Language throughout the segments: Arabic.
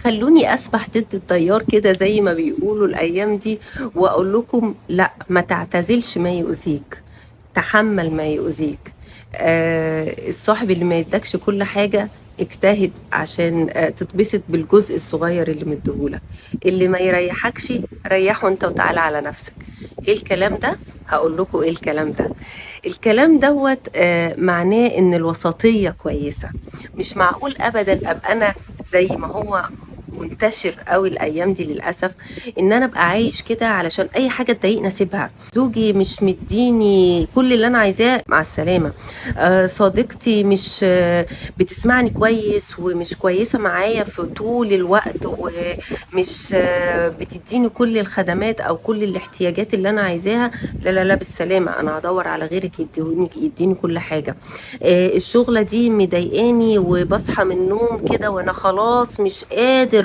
خلوني أسبح ضد التيار كده زي ما بيقولوا الأيام دي، وأقول لكم لا، ما تعتزلش ما يؤذيك، تحمل ما يؤذيك. الصاحب اللي ما يدكش كل حاجة اجتهد عشان تتبسط بالجزء الصغير اللي مديهولك. اللي ما يريحكش ريحه انت وتعالى على نفسك. ايه الكلام ده؟ هقول لكم ايه الكلام ده. الكلام دوت معناه ان الوسطية كويسة. مش معقول ابدا ابقى انا زي ما هو منتشر قوي الايام دي للاسف، ان انا ابقى عايش كده علشان اي حاجه تضايقني اسيبها. زوجي مش مديني كل اللي انا عايزاه، مع السلامه. صديقتي مش بتسمعني كويس ومش كويسه معايا في طول الوقت، ومش بتديني كل الخدمات او كل الاحتياجات اللي انا عايزاها. لا لا لا، بالسلامه، انا هدور على غيرك يديني كل حاجه. الشغله دي مضايقاني وبصحى من النوم كده وانا خلاص مش قادر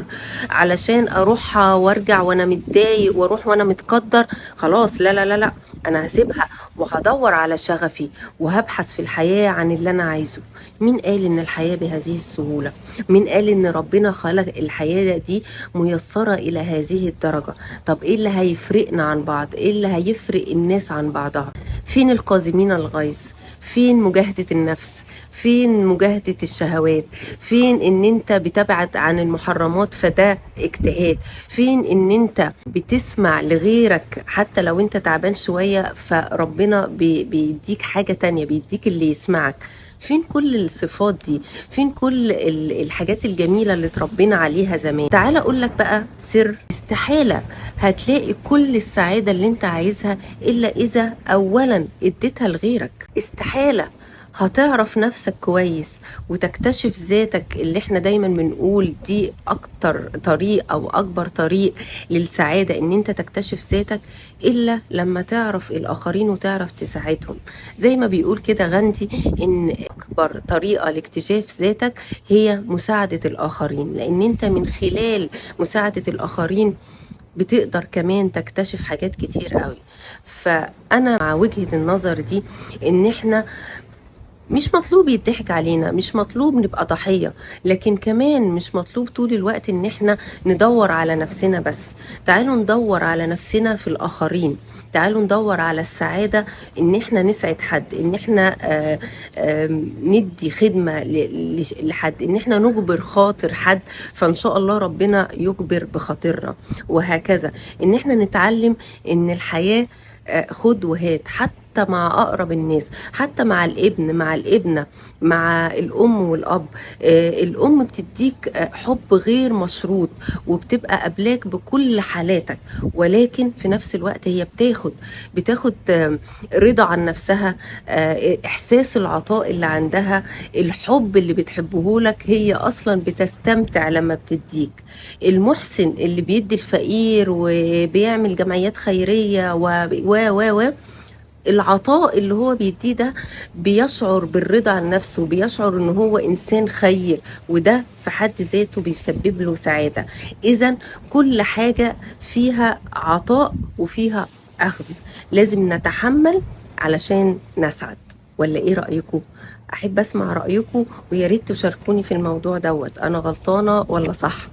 علشان اروحها وارجع وانا متضايق واروح وانا متقدر. خلاص، لا لا لا لا، انا هسيبها وهدور على شغفي وهبحث في الحياة عن اللي انا عايزه. مين قال ان الحياة بهذه السهولة؟ مين قال ان ربنا خلق الحياة دي ميسرة الى هذه الدرجة؟ طب ايه اللي هيفرقنا عن بعض؟ ايه اللي هيفرق الناس عن بعضها؟ فين القازمين الغيظ؟ فين مجاهدة النفس؟ فين مجاهدة الشهوات؟ فين ان انت بتبعد عن المحرمات فده اجتهاد؟ فين ان انت بتسمع لغيرك حتى لو انت تعبان شوية فربنا بيديك حاجة تانية، بيديك اللي يسمعك؟ فين كل الصفات دي؟ فين كل الحاجات الجميلة اللي اتربينا عليها زمان؟ تعال اقول لك بقى سر. استحالة هتلاقي كل السعادة اللي انت عايزها الا اذا اولا اديتها لغيرك. استحالة هتعرف نفسك كويس وتكتشف ذاتك، اللي احنا دايما بنقول دي اكتر طريق او اكبر طريق للسعادة، ان انت تكتشف ذاتك، الا لما تعرف الاخرين وتعرف تساعدهم. زي ما بيقول كده غاندي ان اكبر طريقة لاكتشاف ذاتك هي مساعدة الاخرين، لان انت من خلال مساعدة الاخرين بتقدر كمان تكتشف حاجات كتير قوي. فانا مع وجهة النظر دي، ان احنا مش مطلوب يضحك علينا، مش مطلوب نبقى ضحية، لكن كمان مش مطلوب طول الوقت ان احنا ندور على نفسنا بس. تعالوا ندور على نفسنا في الآخرين. تعالوا ندور على السعادة، ان احنا نسعد حد، ان احنا ندي خدمة لحد، ان احنا نجبر خاطر حد، فان شاء الله ربنا يجبر بخاطرنا. وهكذا ان احنا نتعلم ان الحياة خد وهات، حتى مع أقرب الناس، حتى مع الابن مع الابنة، مع الأم والأب. الأم بتديك حب غير مشروط وبتبقى قبلاك بكل حالاتك، ولكن في نفس الوقت هي بتاخد رضا عن نفسها، إحساس العطاء اللي عندها، الحب اللي بتحبه لك، هي أصلا بتستمتع لما بتديك. المحسن اللي بيدي الفقير وبيعمل جمعيات خيرية و العطاء اللي هو بيديه ده بيشعر بالرضا عن نفسه، بيشعر ان هو انسان خير، وده في حد ذاته بيسبب له سعادة. اذا كل حاجة فيها عطاء وفيها اخذ، لازم نتحمل علشان نسعد. ولا ايه رأيكم؟ احب اسمع رأيكم، ويا ريت تشاركوني في الموضوع دوت، انا غلطانة ولا صح؟